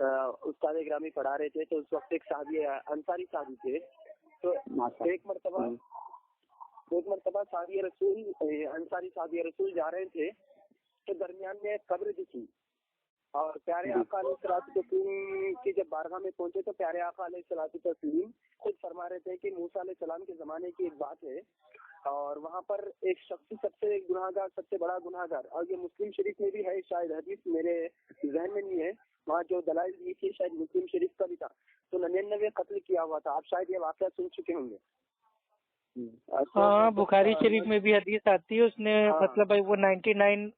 استاد گرامی پڑھا رہے تھے تو اس وقت ایک صحابی انصاری صحابی تھے، تو ایک مرتبہ صحابی رسول انصاری صحابی رسول جا رہے تھے تو درمیان میں ایک قبر دکھی، اور پیارے آقا علیہ الصلوۃ والتسلیم کی جب بارگاہ میں پہنچے تو پیارے آقا علیہ الصلوۃ والتسلیم خود فرما رہے تھے کہ موسیٰ علیہ السلام کے زمانے کی ایک بات ہے، اور وہاں پر ایک شخص سب سے گناہگار، سب سے بڑا گناہگار، اور یہ مسلم شریف میں بھی ہے، شاید حدیث میرے ذہن میں نہیں ہے، وہاں جو دلائل دی تھی شاید مسلم شریف کا بھی تھا، تو 99 قتل کیا ہوا تھا، آپ شاید یہ واقعہ سن چکے ہوں گے۔ ہاں، بخاری شریف میں بھی حدیث آتی ہے، اس نے مطلب بھائی وہ 99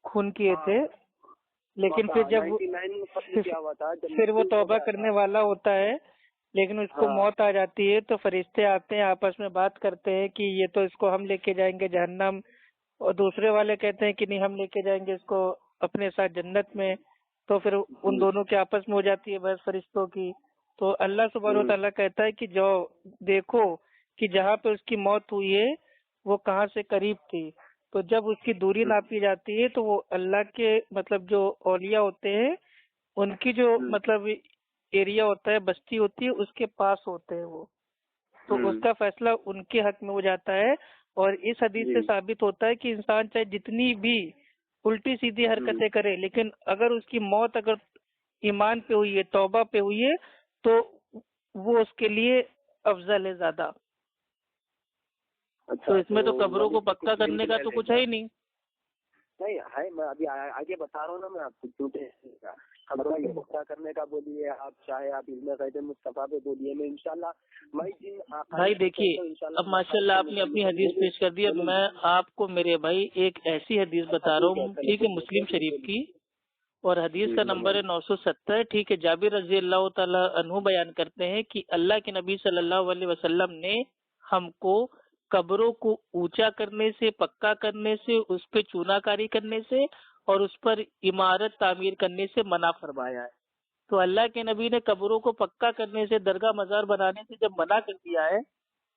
خون کیے تھے، لیکن پھر جب پھر وہ توبہ کرنے والا ہوتا ہے لیکن اس کو موت آ جاتی ہے تو فرشتے آتے ہیں، آپس میں بات کرتے ہیں کہ یہ تو اس کو ہم لے کے جائیں گے جہنم، اور دوسرے والے کہتے ہیں کہ نہیں ہم لے کے جائیں گے اس کو اپنے ساتھ جنت میں، تو پھر ان دونوں کے آپس میں ہو جاتی ہے بحث فرشتوں کی۔ تو اللہ سبحانہ و تعالیٰ کہتا ہے کہ جو دیکھو کہ جہاں پہ اس کی موت ہوئی ہے وہ کہاں سے قریب تھی، تو جب اس کی دوری ناپی جاتی ہے تو وہ اللہ کے مطلب جو اولیاء ہوتے ہیں ان کی جو مطلب ایریا ہوتا ہے، بستی ہوتی ہے، اس کے پاس ہوتے ہیں وہ، تو اس کا فیصلہ ان کے حق میں ہو جاتا ہے۔ اور اس حدیث سے ثابت ہوتا ہے کہ انسان چاہے جتنی بھی الٹی سیدھی حرکتیں کرے، لیکن اگر اس کی موت اگر ایمان پہ ہوئی ہے، توبہ پہ ہوئی ہے، تو وہ اس کے لیے افضل ہے زیادہ۔ تو اس میں تو قبروں کو پکا کرنے کا تو کچھ ہے ہی نہیں ہے، میں ابھی آگے بتا رہا ہوں نا، میں آپ کو قبروں کو پکا کرنے کا بولیے، آپ چاہے آپ علم غیب مصطفیٰ پہ بولیے، میں انشاءاللہ بھائی دیکھیے اب ماشاءاللہ آپ نے اپنی حدیث پیش کر دی، اب میں آپ کو میرے بھائی ایک ایسی حدیث بتا رہا ہوں، ٹھیک ہے، مسلم شریف کی، اور حدیث کا نمبر ہے 970، ٹھیک ہے۔ جابر رضی اللہ تعالی عنہ بیان کرتے ہیں کہ اللہ کے نبی صلی اللہ علیہ وسلم نے ہم کو قبروں کو اونچا کرنے سے، پکا کرنے سے، اس پہ چونا کاری کرنے سے اور اس پر عمارت تعمیر کرنے سے منع فرمایا ہے۔ تو اللہ کے نبی نے قبروں کو پکا کرنے سے، درگاہ مزار بنانے سے جب منع کر دیا ہے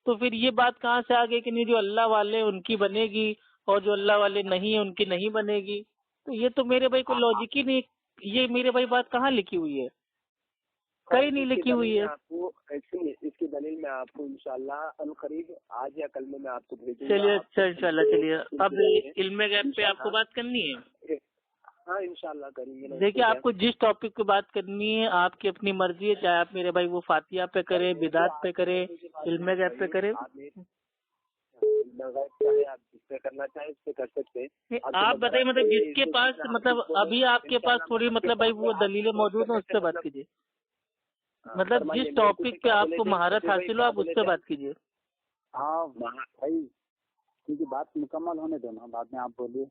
تو پھر یہ بات کہاں سے آ گئی کہ نہیں جو اللہ والے ان کی بنے گی اور جو اللہ والے نہیں ہیں ان کی نہیں بنے گی؟ تو یہ تو میرے بھائی کوئی لاجک ہی نہیں، یہ میرے بھائی بات کہاں لکھی ہوئی ہے؟ کہیں نہیں لکھی ہوئی ہے۔ آپ کو اس کی دلیل میں آپ کو انشاءاللہ عنقریب آج یا کل میں آپ کو بھیجوں گا۔ چلیے اچھا انشاءاللہ، چلیے اب علم غیب پہ آپ کو بات کرنی ہے؟ ہاں انشاءاللہ کریں گے۔ دیکھیے آپ کو جس ٹاپک پہ بات کرنی ہے آپ کی اپنی مرضی ہے، چاہے آپ میرے بھائی وہ فاتحہ پہ کرے، بدعت پہ کرے، علم غیب پہ کرے، آپ جس پہ کرنا چاہیں اس پہ کر سکتے ہیں۔ آپ بتائیے مطلب جس کے پاس مطلب ابھی آپ کے پاس تھوڑی مطلب بھائی وہ دلیلیں موجود ہیں اس سے بات کیجیے، مطلب جس ٹاپک پہ آپ کو مہارت حاصل ہو آپ اس سے بات کیجیے۔ ہاں بھائی کیونکہ بات مکمل ہونے دو نا، بعد میں آپ بولیے۔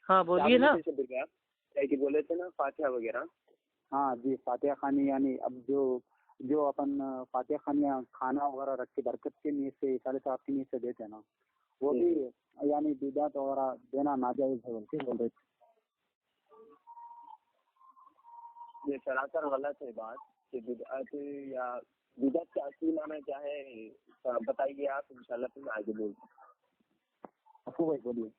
ہاں بولیے نا۔ بولے تھے نا فاتحہ وغیرہ۔ ہاں جی، فاتحہ خانی یعنی اب جو اپن فاتحہ خانی کھانا وغیرہ رکھ کے برکت کے نیت سے، سارے صاحب کی نیت سے دیتے ہیں نا، وہ بھی یعنی بدعت وغیرہ دینا ناجائز ہے بول کے بول رہے تھے۔ یہ سراسر غلط ہے بات کہ بدعت یا بدعت کا اصلی معنی کیا ہے بتائیے آپ، انشاءاللہ پھر میں آگے بولتا ہوں۔ افو بھائی بولیے۔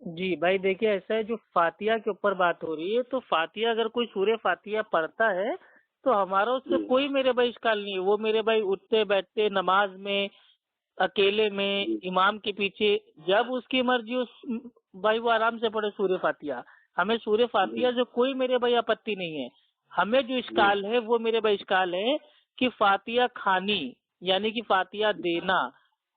جی بھائی دیکھیے ایسا ہے، جو فاتحہ کے اوپر بات ہو رہی ہے تو فاتحہ اگر کوئی سورہ فاتحہ پڑھتا ہے تو ہمارا اس سے کوئی میرے بھائی اشکال نہیں ہے، وہ میرے بھائی اٹھتے بیٹھتے نماز میں، اکیلے میں، امام کے پیچھے، جب اس کی مرضی اس بھائی وہ آرام سے پڑھے سورہ فاتحہ، ہمیں سورہ فاتحہ سے کوئی میرے بھائی آپتی نہیں ہے۔ ہمیں جو اشکال ہے وہ میرے بھائی اشکال ہے کہ فاتحہ کھانی یعنی کہ فاتحہ دینا،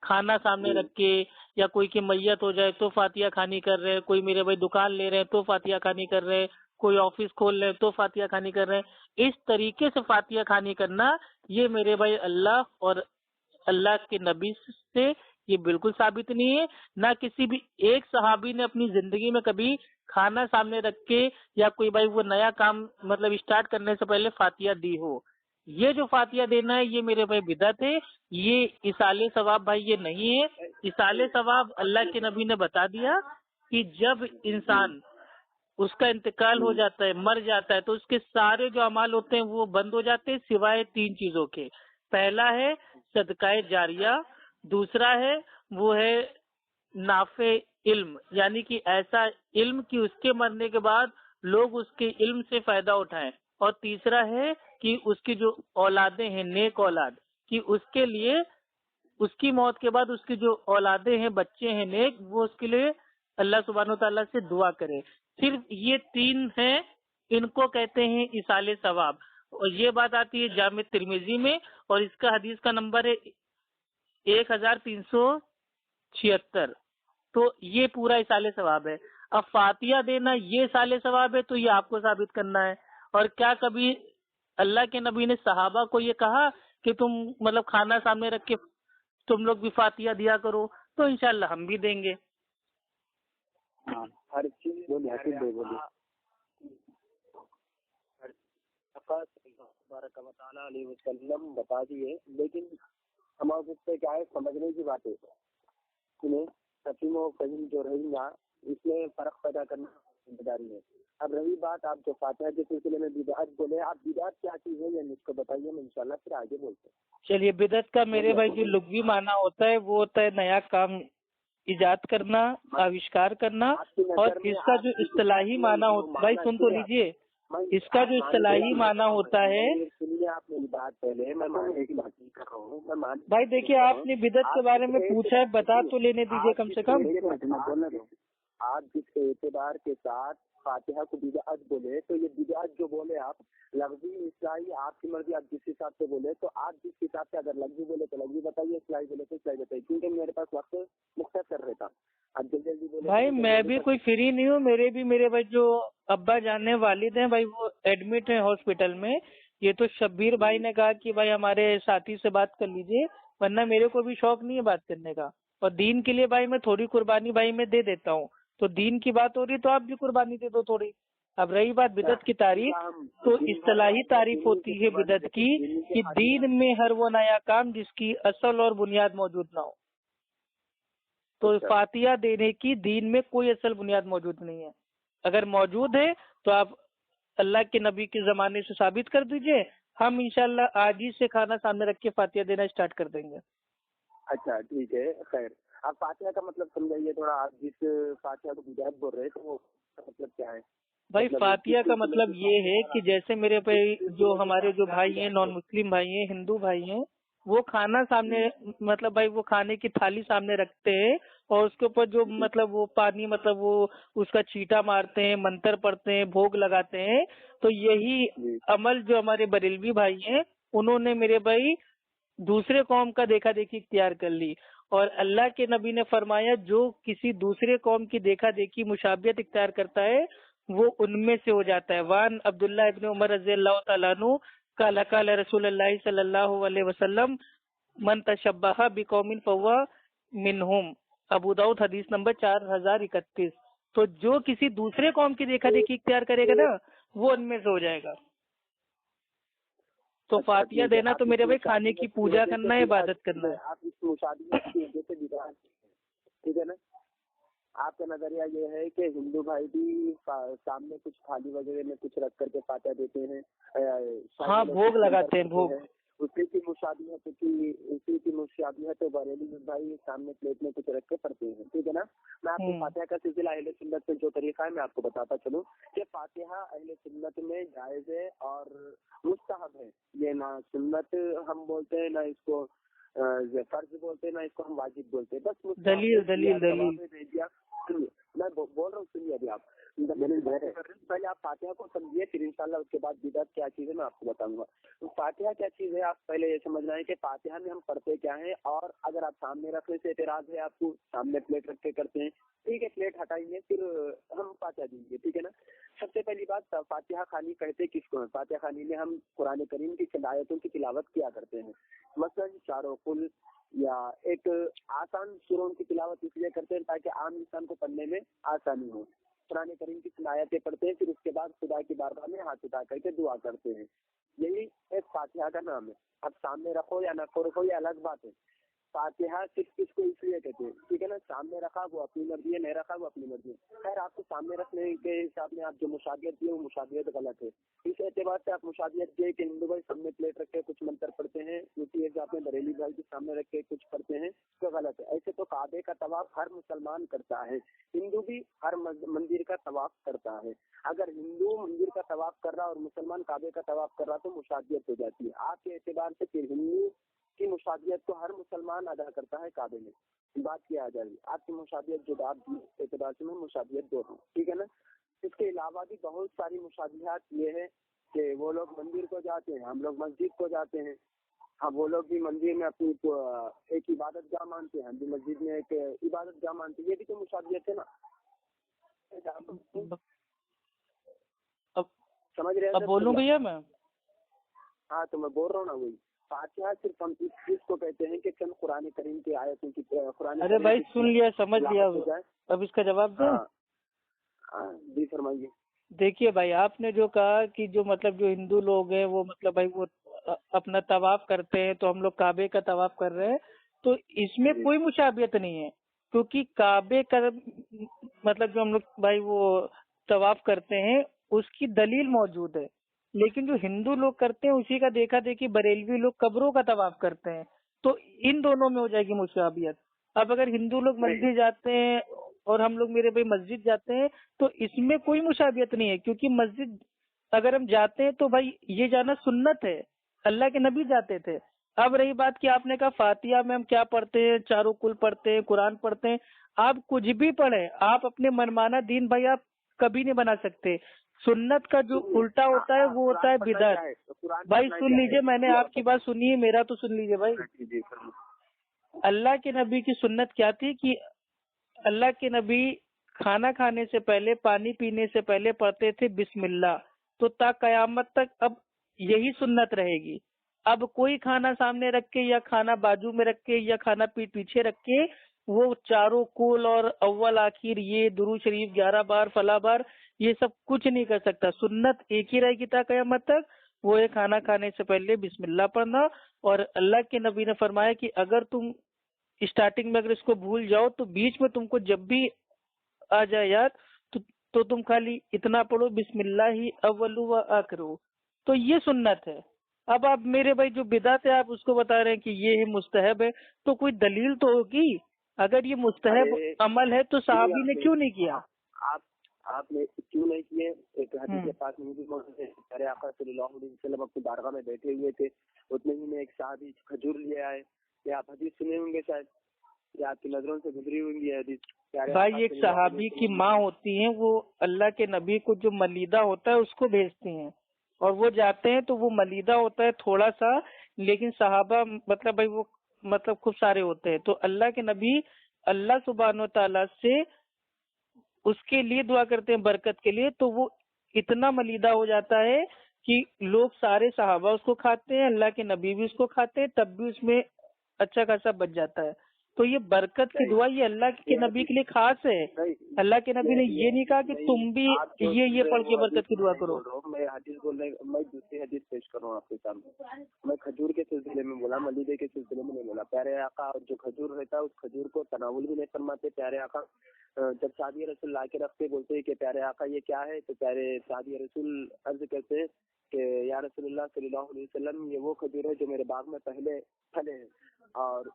کھانا سامنے رکھ کے، یا کوئی کی میت ہو جائے تو فاتحہ خانی کر رہے ہیں، کوئی میرے بھائی دکان لے رہے ہیں تو فاتحہ خانی کر رہے ہیں، کوئی آفس کھول رہے ہیں تو فاتحہ خانی کر رہے ہیں، اس طریقے سے فاتحہ خانی کرنا یہ میرے بھائی اللہ اور اللہ کے نبی سے یہ بالکل ثابت نہیں ہے۔ نہ کسی بھی ایک صحابی نے اپنی زندگی میں کبھی کھانا سامنے رکھ کے یا کوئی بھائی وہ نیا کام مطلب اسٹارٹ کرنے سے پہلے فاتحہ دی ہو۔ یہ جو فاتحہ دینا ہے یہ میرے بھائی بدعت ہے، یہ اصال ثواب بھائی یہ نہیں ہے۔ اصال ثواب اللہ کے نبی نے بتا دیا کہ جب انسان اس کا انتقال ہو جاتا ہے، مر جاتا ہے، تو اس کے سارے جو اعمال ہوتے ہیں وہ بند ہو جاتے ہیں سوائے 3 چیزوں کے۔ پہلا ہے صدقہ جاریہ، دوسرا ہے وہ ہے نافع علم، یعنی کہ ایسا علم کہ اس کے مرنے کے بعد لوگ اس کے علم سے فائدہ اٹھائیں، اور تیسرا ہے کہ اس کی جو اولادیں ہیں نیک اولاد کہ اس کے لیے اس کی موت کے بعد اس کی جو اولادیں ہیں بچے ہیں نیک وہ اس کے لیے اللہ سبحانہ تعالیٰ سے دعا کرے. صرف یہ 3 ہیں، ان کو کہتے ہیں ایصال ثواب. اور یہ بات آتی ہے جامع ترمذی میں اور اس کا حدیث کا نمبر ہے 1376. تو یہ پورا ایصال ثواب ہے. اب فاتحہ دینا یہ ایصال ثواب ہے تو یہ آپ کو ثابت کرنا ہے. اور کیا کبھی اللہ کے نبی نے صحابہ کو یہ کہا کہ تم مطلب کھانا سامنے رکھ کے تم لوگ بھی فاتحہ دیا کرو؟ تو انشاءاللہ ہم بھی دیں گے. ہر چیز علیہ وسلم بتا دیے، لیکن ہمارے اس پہ کیا ہے سمجھنے کی بات ہے. سچیم و فہیم جو رہی گا اس میں فرق پیدا کرنا ذمہ داری ہے. اب رہی بات آپ جو فاتحہ کے سلسلے میں بدعت بولے، آپ بدعت کیا چیز ہے یہ مجھ کو بتائیے، میں انشاءاللہ پھر آگے بولتے ہیں. چلیے، بدعت کا میرے بھائی جو لغوی معنی ہوتا ہے وہ ہوتا ہے نیا کام ایجاد کرنا، آوشکار کرنا. اور اس کا جو اصطلاحی معنی ہوتا ہے، بھائی سن تو لیجیے، اس کا جو اصطلاحی معنی ہوتا ہے. سنیے آپ میری بات پہلے، میں ایک بات نہیں کر رہا ہوں. بھائی دیکھیے، آپ نے بدعت کے بارے میں پوچھا ہے، بتا تو لینے دیجیے کم سے کم. آپ جس اعتبار کے ساتھ فاتحہ کو بدعت بولے تو یہ بدعت جو بولے آپ لفظی اصطلاحی آپ کی مرضی، آپ جس حساب سے بولے تو آپ جس حساب سے اگر لفظی بولے تو لفظی بتائیے، اصطلاحی بولے تو اصطلاحی بتائیے، کیونکہ میرے پاس وقت مختصر رہتا. اب جلدی جلدی بولے بھائی میں بھی کوئی فری نہیں ہوں، میرے بھائی جو ابا جانے والد ہیں بھائی وہ ایڈمٹ ہیں ہاسپٹل میں. یہ تو شبیر بھائی نے کہا کہ بھائی ہمارے ساتھی سے بات کر لیجئے، ورنہ میرے کو بھی شوق نہیں ہے بات کرنے کا. اور دین کے لیے بھائی میں تھوڑی قربانی بھائی میں دے دیتا ہوں. تو دین کی بات ہو رہی تو آپ بھی قربانی دے دو تھوڑی. اب رہی بات بدعت کی تعریف، تو اصطلاحی تعریف ہوتی ہے بدعت کی کہ دین میں ہر وہ نیا کام جس کی اصل اور بنیاد موجود نہ ہو. تو فاتحہ دینے کی دین میں کوئی اصل بنیاد موجود نہیں ہے. اگر موجود ہے تو آپ اللہ کے نبی کے زمانے سے ثابت کر دیجئے، ہم انشاءاللہ آج ہی سے کھانا سامنے رکھ کے فاتحہ دینا اسٹارٹ کر دیں گے. اچھا ٹھیک ہے، خیر. آپ فاتحہ کا مطلب سمجھائیے تھوڑا. آپ جس فاتحہ کو بدعت بول رہے تو وہ مطلب کیا ہے؟ بھائی فاتحہ کا مطلب یہ ہے کہ جیسے میرے پہ جو ہمارے جو بھائی ہیں نان مسلم بھائی ہیں ہندو بھائی ہیں وہ کھانا سامنے مطلب بھائی وہ کھانے کی تھالی سامنے رکھتے ہیں اور اس کے اوپر جو مطلب وہ پانی مطلب وہ اس کا چیٹا مارتے ہیں، منتر پڑھتے ہیں، بھوگ لگاتے ہیں. تو یہی عمل جو ہمارے بریلوی بھائی ہیں انہوں نے میرے بھائی دوسرے قوم کا دیکھا دیکھی اختیار کر لی. اور اللہ کے نبی نے فرمایا جو کسی دوسرے قوم کی دیکھا دیکھی مشابہت اختیار کرتا ہے وہ ان میں سے ہو جاتا ہے. وان عبداللہ ابن عمر رضی اللہ تعالیٰ عنہ قال قال رسول اللہ صلی اللہ علیہ وسلم من تشبہ بقوم فہو منہم. ابو داؤد حدیث نمبر 4031. تو جو کسی دوسرے قوم کی دیکھا دیکھی اختیار کرے گا نا وہ ان میں سے ہو جائے گا. تو فاتحہ دینا تو میرے بھائی کھانے کی پوجا کرنا ہے، عبادت کرنا ہے. آپ اس مشابہت کی وجہ سے بدعت، ٹھیک ہے نا. آپ کا نظریہ یہ ہے کہ ہندو بھائی بھی سامنے کچھ تھالی وغیرہ میں کچھ رکھ کر کے فاتحہ دیتے ہیں، ہاں بھوگ لگاتے ہیں، بھوگ. اسی کی مشابہت بریلوی بھائی سامنے پلیٹ میں کچھ رکھ کے پڑھتے ہیں، ٹھیک ہے نا. میں آپ کو فاتحہ کا سلسلہ اہل سنت میں جو طریقہ ہے میں آپ کو بتاتا چلوں کہ فاتحہ اہل سنت میں جائز ہے اور مستحب ہے. یہ نہ سنت ہم بولتے ہیں نہ اس کو فرض بولتے ہیں نہ اس کو ہم واجب بولتے ہیں. بس دلیل میں بول رہا ہوں، سنیے ابھی آپ پہلے آپ فاتحہ کو سمجھیے، پھر انشاءاللہ اس کے بعد بدعت کیا چیز ہے میں آپ کو بتاؤں گا. تو فاتحہ کیا چیز ہے آپ پہلے یہ سمجھنا ہے کہ فاتحہ میں ہم پڑھتے کیا ہیں. اور اگر آپ سامنے رکھنے سے اعتراض ہے آپ کو، سامنے پلیٹ رکھ کے کرتے ہیں، ٹھیک ہے پلیٹ ہٹائیں گے پھر ہم فاتحہ دیں گے، ٹھیک ہے نا. سب سے پہلی بات فاتحہ خوانی کہتے کس کو ہیں؟ فاتحہ خوانی میں ہم قرآن کریم کی چند آیتوں کی تلاوت کیا کرتے ہیں. مثلاً چاروں کل یا ایک آسان سوروں کی تلاوت اس لیے کرتے ہیں تاکہ عام انسان کو پڑھنے میں آسانی ہو. قرآن کریم کی آیتیں پڑھتے ہیں، پھر اس کے بعد خدا کی بارگاہ میں ہاتھ اٹھا کر کے دعا کرتے ہیں. یہی ایک فاتحہ کا نام ہے. اب سامنے رکھو یا نہ رکھو یہ الگ بات ہے. فاتحہ صرف اس کو اس لیے کہتے ہیں، ٹھیک ہے نا. سامنے رکھا وہ اپنی مرضی ہے، نہیں رکھا وہ اپنی مرضی ہے. خیر آپ کو سامنے رکھنے کے حساب میں آپ جو مشابہت دیے وہ مشابہت غلط ہے. اس اعتبار سے آپ مشابہت دیے کہ ہندو بھائی سامنے پلیٹ رکھ کے کچھ منتر پڑھتے ہیں، اسی حساب اپنے بریلی بھائی کے سامنے رکھ کے کچھ کرتے ہیں تو غلط ہے. ایسے تو کعبے کا طواف ہر مسلمان کرتا ہے, ہندو بھی ہر مندر کا طواف کرتا ہے. اگر ہندو مندر کا طواف کر رہا اور مسلمان کعبے کا طواف کر رہا تو مشابہت ہو جاتی ہے. آپ کے اعتبار سے پھر ہندو کی مشابہت کو ہر مسلمان ادا کرتا ہے کعبے میں, بات کیا آ جائے. آپ کی مشابہت جو آپ اعتبار سے میں مشابہت دو ہوں, ٹھیک ہے نا. اس کے علاوہ بھی بہت ساری مشابہات یہ ہے کہ وہ لوگ مندر کو جاتے ہیں, ہم لوگ مسجد کو جاتے ہیں. ہاں, وہ لوگ بھی مندر میں اپنی ایک عبادت گاہ مانتے ہیں, ہم بھی مسجد میں ایک عبادت گاہ مانتے ہیں. یہ بھی تو مشابہت ہے نا. سمجھ رہے ہیں؟ اب بولوں بھیا میں. ہاں تو میں بول رہا ہوں نا, وہی فاتحہ صرف ہم اس کو کہتے ہیں کہ چند قرآن کریم کی آیتوں کی قرآن. ارے بھائی سن لیا, سمجھ لیا, اب اس کا جواب دیں. جی فرمائیے. دیکھیے بھائی, آپ نے جو کہا کہ جو مطلب جو ہندو لوگ ہیں وہ مطلب بھائی وہ اپنا طواف کرتے ہیں تو ہم لوگ کعبے کا طواف کر رہے ہیں, تو اس میں کوئی مشابہت نہیں ہے, کیونکہ کعبے کا مطلب جو ہم لوگ بھائی وہ طواف کرتے ہیں اس کی دلیل موجود ہے. لیکن جو ہندو لوگ کرتے ہیں اسی کا دیکھا دیکھی بریلوی لوگ قبروں کا طواف کرتے ہیں, تو ان دونوں میں ہو جائے گی مشابہت. اب اگر ہندو لوگ مندر جاتے ہیں اور ہم لوگ میرے بھائی مسجد جاتے ہیں تو اس میں کوئی مشابہت نہیں ہے, کیونکہ مسجد اگر ہم جاتے ہیں تو بھائی یہ جانا سنت ہے, اللہ کے نبی جاتے تھے. اب رہی بات کہ آپ نے کہا فاتحہ میں ہم کیا پڑھتے ہیں, چاروں کل پڑھتے ہیں, قرآن پڑھتے ہیں. آپ کچھ بھی پڑھیں, آپ اپنے منمانا دین بھائی آپ کبھی نہیں بنا سکتے. سنت کا جو الٹا ہوتا ہے وہ ہوتا ہے بدعت. بھائی سن لیجئے, میں نے آپ کی بات سنی ہے, میرا تو سن لیجئے بھائی. اللہ کے نبی کی سنت کیا تھی کہ اللہ کے نبی کھانا کھانے سے پہلے, پانی پینے سے پہلے پڑھتے تھے بسم اللہ. تو تا قیامت تک اب یہی سنت رہے گی. اب کوئی کھانا سامنے رکھ کے یا کھانا بازو میں رکھ کے یا کھانا پیچھے رکھ کے وہ چاروں کول اور اول آخر یہ درود شریف 11 بار فلاں بار یہ سب کچھ نہیں کر سکتا. سنت ایک ہی رہے گی تا قیامت تک, وہ ہے کھانا کھانے سے پہلے بسم اللہ پڑھنا. اور اللہ کے نبی نے فرمایا کہ اگر تم اسٹارٹنگ میں اگر اس کو بھول جاؤ تو بیچ میں تم کو جب بھی آ جائے یاد تو تم خالی اتنا پڑھو بسم اللہ ہی اول و آخر. تو یہ سنت ہے. اب آپ میرے بھائی جو بدعت ہے آپ اس کو بتا رہے ہیں کہ یہ مستحب ہے, تو کوئی دلیل تو ہوگی. اگر یہ مستحب عمل ہے تو صحابی نے کیوں نہیں کیا؟ آپ نے کیوں نہیں کیے؟ ایک حدیث کے پاس میں بھی موجود ہے, پیارے آقا صلی اللہ علیہ وسلم اپنی بارگاہ میں بیٹھے ہوئے تھے, اتنے ہی میں ایک صحابی کھجور لے آئے. یا آپ حدیث سنے ہوں گے شاید, یا آپ کی نظروں سے گزری ہوں گی حدیث. بھائی ایک صحابی کی ماں ہوتی ہیں, وہ اللہ کے نبی کو جو ملیدہ ہوتا ہے اس کو بھیجتی ہیں, اور وہ جاتے ہیں تو وہ ملیدہ ہوتا ہے تھوڑا سا, لیکن صحابہ مطلب بھائی وہ مطلب خوب سارے ہوتے ہیں. تو اللہ کے نبی اللہ سبحانہ و تعالیٰ سے اس کے لیے دعا کرتے ہیں برکت کے لیے, تو وہ اتنا ملیدہ ہو جاتا ہے کہ لوگ سارے صحابہ اس کو کھاتے ہیں, اللہ کے نبی بھی اس کو کھاتے ہیں, تب بھی اس میں اچھا خاصا بچ جاتا ہے. تو یہ برکت کی دعا یہ اللہ کے نبی کے لیے خاص ہے. اللہ کے نبی نے یہ نہیں کہا کہ تم بھی یہ پڑھ کے برکت کی دعا کرو. میں حدیث بول رہا ہوں, میں دوسری حدیث پیش کر رہا ہوں آپ کے سامنے. میں کھجور کے سلسلے میں بولا, ملیدے کے سلسلے میں نہیں بولا. پیارے آقا جو کھجور رہتا ہے اس کھجور کو تناول بھی نہیں فرماتے. پیارے آقا جب شادی رسول لا کے رکھتے بولتے ہیں کہ پیارے آقا یہ کیا ہے, تو پیارے شادی رسول عرض کرتے ہیں کہ یا رسول اللہ صلی اللہ علیہ وسلم یہ وہ کھجور ہے جو میرے باغ میں پہلے پھلے ہیں, اور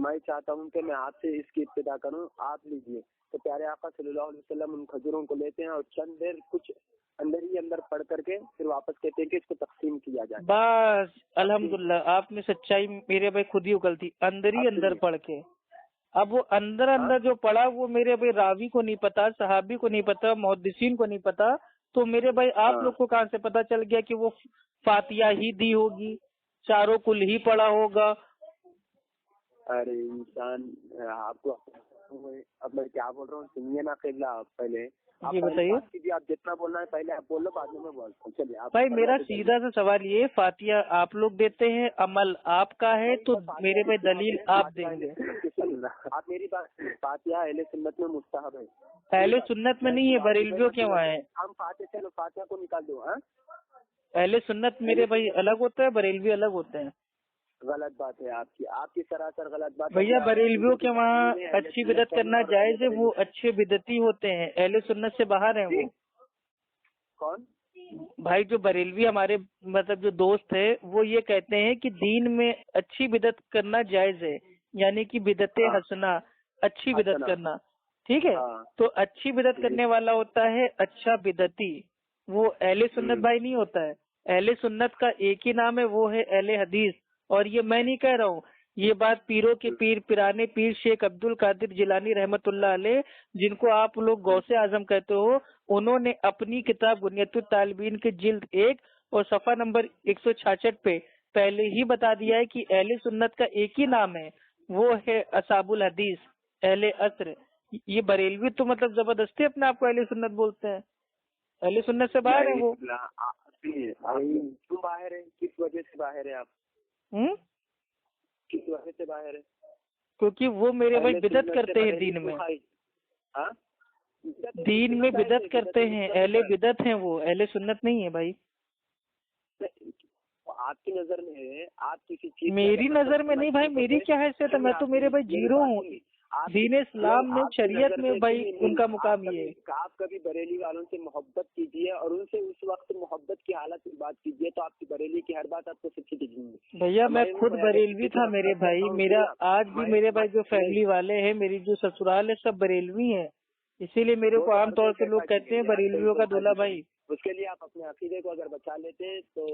میں چاہتا ہوں کہ میں آپ سے اس کی ابتدا کروں, آپ لیجیے. تو پیارے آقا صلی اللہ علیہ وسلم ان کھجوروں کو لیتے ہیں اور چند دیر کچھ اندر ہی اندر پڑھ کر کے پھر واپس کہتے ہیں کہ اس کو تقسیم کیا جائے. بس الحمدللہ آپ نے سچائی میرے بھائی خود ہی اگلتی, اندر ہی اندر پڑھ کے. اب وہ اندر جو پڑھا وہ میرے بھائی راوی کو نہیں پتا, صحابی کو نہیں پتا, محدثین کو نہیں پتا, تو میرے بھائی آپ لوگ کو کہاں سے پتا چل گیا کہ وہ فاتحہ ہی دی ہوگی, چاروں کل ہی پڑھا ہوگا؟ ارے انسان آپ کو اب میں کیا بول رہا ہوں سنیے نا قبلہ. آپ پہلے جی بتائیے. آپ جتنا بولنا ہے پہلے آپ بول لو, بعد میں بولتا ہوں. چلیے بھائی میرا سیدھا سا سوال یہ, فاتحہ آپ لوگ دیتے ہیں, عمل آپ کا ہے, تو میرے بھائی دلیل آپ دیں گے. آپ میری بات, فاتحہ اہل سنت میں مستحب ہے. اہل سنت میں نہیں ہے, بریلویوں کے وہاں ہے. ہم فاتحہ کو نکال دو. اہل سنت میرے بھائی الگ ہوتا ہے, بریلوی الگ ہوتے ہیں. غلط بات ہے آپ کی سراسر غلط بات. بھیا بریلویوں کے وہاں اچھی بدعت کرنا جائز ہے, وہ اچھے بدعتی ہوتے ہیں, اہل سنت سے باہر ہیں وہ. کون بھائی جو بریلوی ہمارے مطلب جو دوست ہے وہ یہ کہتے ہیں کہ دین میں اچھی بدعت کرنا جائز ہے، یعنی کہ بدعت حسنہ، اچھی بدعت کرنا، ٹھیک ہے؟ تو اچھی بدعت کرنے والا ہوتا ہے اچھا بدعتی، وہ اہل سنت بھائی نہیں ہوتا ہے۔ اہل سنت کا ایک ہی نام ہے، وہ ہے اہل حدیث، اور یہ میں نہیں کہہ رہا ہوں، یہ بات پیروں کے پیر پیرانے پیر شیخ عبد القادر جیلانی رحمت اللہ علیہ، جن کو آپ لوگ غوث اعظم کہتے ہو، انہوں نے اپنی کتاب بنیت الطالبین کے جلد 1 اور صفحہ نمبر 166 پہ پہلے ہی بتا دیا ہے کہ اہل سنت کا ایک ہی نام ہے، وہ ہے اصحاب الحدیث، اہل عصر۔ یہ بریلوی تو مطلب زبردستی اپنے آپ کو اہل سنت بولتے ہیں، اہل سنت سے باہر ہے وہ۔ کیوں باہر ہے؟ کس وجہ سے باہر ہے آپ؟ کس وجہ سے باہر ہے؟ کیونکہ وہ میرے بھائی بدعت کرتے ہیں دین میں، دین میں بدعت کرتے ہیں، اہل بدعت ہیں وہ، اہل سنت نہیں ہے بھائی۔ آپ کی نظر میں آپ کسی چیز، میری نظر میں نہیں بھائی، میری کیا حیثیت ہے؟ میں تو میرے بھائی جیرو ہوں دین اسلام میں، شریعت میں بھائی ان کا مقام یہ ہے۔ آپ کبھی بریلی والوں سے محبت کیجیے اور ان سے اس وقت محبت کی حالت میں بات کیجیے تو آپ کی بریلی کی ہر بات آپ کو سچی دکھیں گی۔ بھیا میں خود بریلوی تھا میرے بھائی، میرا آج بھی میرے بھائی جو فیملی والے ہیں، میری جو سسرال ہے سب بریلوی ہیں، اسی لیے میرے کو عام طور پہ لوگ کہتے ہیں بریلویوں کا دولہا بھائی۔ اس کے لیے آپ اپنے عقیدے کو اگر بچا لیتے تو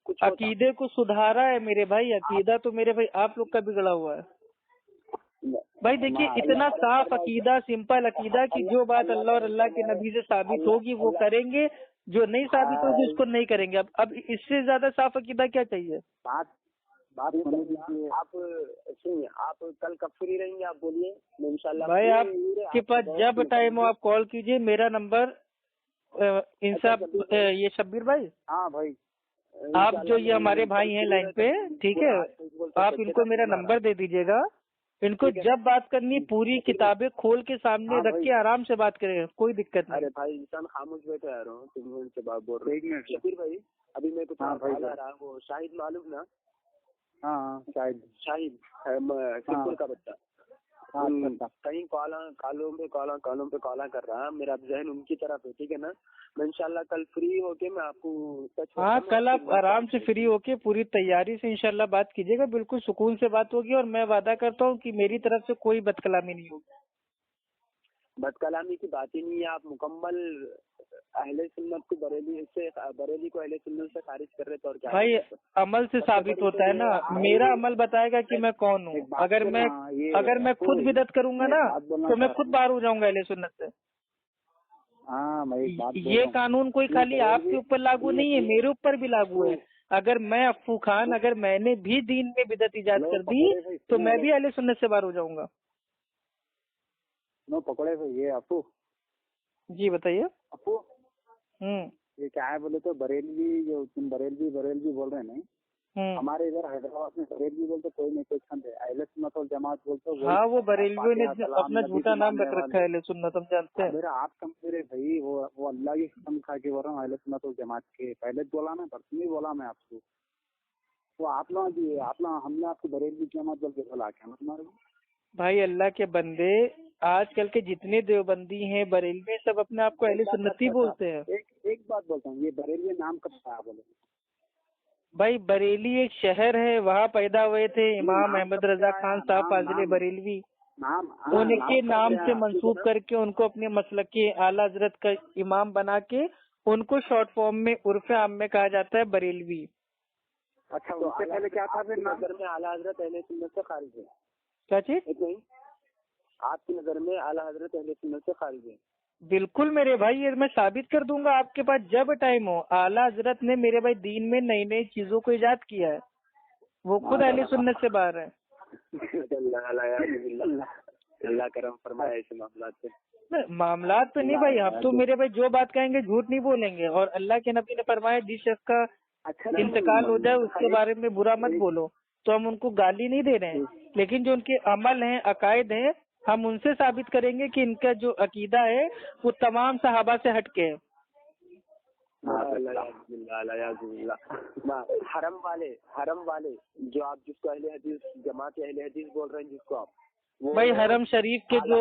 کچھ عقیدے کو سدھارا ہے میرے بھائی، عقیدہ تو میرے بھائی آپ لوگ کا بگڑا ہوا ہے بھائی۔ دیکھیے اتنا صاف عقیدہ، سمپل عقیدہ کہ جو بات اللہ اور اللہ کے نبی سے ثابت ہوگی وہ کریں گے، جو نہیں ثابت ہوگی اس کو نہیں کریں گے۔ اب اس سے زیادہ صاف عقیدہ کیا چاہیے؟ بات آپ سنیے، آپ کل کب فری رہیں گے؟ آپ بولیے، انشاءاللہ بھائی آپ کے پاس جب ٹائم ہو آپ کال کیجیے، میرا نمبر یہ شبیر بھائی، ہاں بھائی، آپ جو یہ ہمارے بھائی ہیں لائن پہ، ٹھیک ہے، آپ ان کو میرا نمبر دے دیجیے گا، ان کو جب بات کرنی پوری کتابیں کھول کے سامنے رکھ کے آرام سے بات کرے گا، کوئی دقت نہیں۔ ارے بھائی انسان خاموش بیٹھے آ رہا ہوں، تم ان سے بات بول رہے ہیں۔ شبیر بھائی ابھی میں کچھ آ رہا، وہ شاہد معلوم نا؟ ہاں شاہد سمپل کا بچہ، کہیں کالوں پہ کالا کر رہا، میرا ذہن ان کی طرف ہے، ٹھیک ہے نا؟ میں انشاءاللہ کل فری ہو کے میں آپ کو ہاں کل آپ آرام سے فری ہو کے پوری تیاری سے انشاءاللہ بات کیجیے گا، بالکل سکون سے بات ہوگی، اور میں وعدہ کرتا ہوں کہ میری طرف سے کوئی بد کلامی نہیں ہوگی۔ بد کلامی کی بات ہی نہیں ہے، آپ مکمل اہل سنت کو بریلی کو اہل سنت سے خارج کر رہے تھے، اور کیا بھائی عمل سے ثابت ہوتا ہے نا، میرا عمل بتائے گا کہ میں کون ہوں۔ اگر میں خود بدعت کروں گا نا تو میں خود باہر ہو جاؤں گا اہل سنت سے۔ یہ قانون کوئی خالی آپ کے اوپر لاگو نہیں ہے، میرے اوپر بھی لاگو ہے۔ اگر میں افو خان، اگر میں نے بھی دین میں بدعت ایجاد کر دی تو میں بھی اہل سنت سے باہر ہو جاؤں گا۔ پکڑے یہ افو جی بتائیے۔ افو یہ کیا ہے بولے تو بریلوی، جو تم بریلوی بول رہے ہیں نا، ہمارے ادھر حیدرآباد میں بریلوی بولتے کوئی نہیں، کوئی چھند ہے، اہل سنت والجماعت بولتے۔ ہاں وہ بریلویوں نے اپنا جھوٹا نام رکھ رکھا ہے اہل سنت، ہم جانتے ہیں۔ میرا آپ کمزور بھائی، وہ اللہ کی قسم کھا کے بول رہا ہوں، اہل سنت والجماعت کے پہلے بولا نا، پرسنلی بولا میں آپ کو، وہ آپ لوگ ہم نے آپ کو بریلوی جماعت بول کے بولا کیا تمہارے بھائی؟ اللہ کے بندے، آج کل کے جتنے دیوبندی ہیں بریلوی سب اپنے آپ کو اہل سنتی بولتے ہیں۔ ایک بات بولتا ہوں، یہ بریلوی نام کب سے آیا بولے؟ بھائی بریلی ایک شہر ہے، وہاں پیدا ہوئے تھے امام احمد رضا خان صاحب فاضل بریلوی، ان کے نام سے منسوب کر کے ان کو اپنے مسلک کے اعلیٰ حضرت کا امام بنا کے ان کو شارٹ فارم میں عرف عام میں کہا جاتا ہے بریلوی۔ اچھا، اس سے پہلے کیا تھا؟ پھر نظر میں اعلیٰ حضرت اہل سنت سے خارج ہے؟ کیا چیز؟ نہیں، آپ کی نظر میں اعلیٰ حضرت اہل سنت سے خارج ہے؟ بالکل میرے بھائی، یہ میں ثابت کر دوں گا آپ کے پاس جب ٹائم ہو۔ اعلیٰ حضرت نے میرے بھائی دین میں نئی نئی چیزوں کو ایجاد کیا ہے، وہ خود اہل سنت سے باہر ہے۔ اللہ کرم فرمائے ایسے معاملات پہ۔ معاملات پہ نہیں بھائی، آپ تو میرے بھائی جو بات کہیں گے جھوٹ نہیں بولیں گے، اور اللہ کے نبی نے فرمایا جس شخص کا انتقال ہو جائے اس کے بارے میں برا مت بولو، تو ہم ان کو گالی نہیں دے رہے ہیں، لیکن جو ان کے عمل ہیں، عقائد ہیں، ہم ان سے ثابت کریں گے کہ ان کا جو عقیدہ ہے وہ تمام صحابہ سے ہٹ کے ہے۔ حرم والے جو آپ جس کو اہل حدیث جماعت اہل حدیث بول رہے ہیں، جس کو آپ بھائی حرم شریف کے جو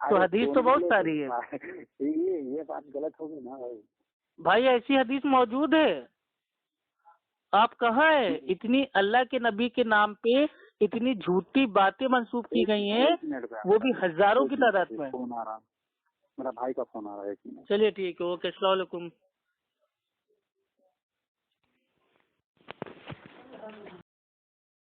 تو حدیث تو بہت ساری ہے یہ بات غلط ہوگی نا بھائی، ایسی حدیث موجود ہے. آپ کہاں ہے؟ اتنی اللہ کے نبی کے نام پہ اتنی جھوٹی باتیں منسوخ کی گئی ہیں، وہ بھی ہزاروں کی تعداد میں. فون آ رہا، میرا بھائی کا فون آ رہا ہے. چلیے ٹھیک ہے، اوکے، السلام علیکم.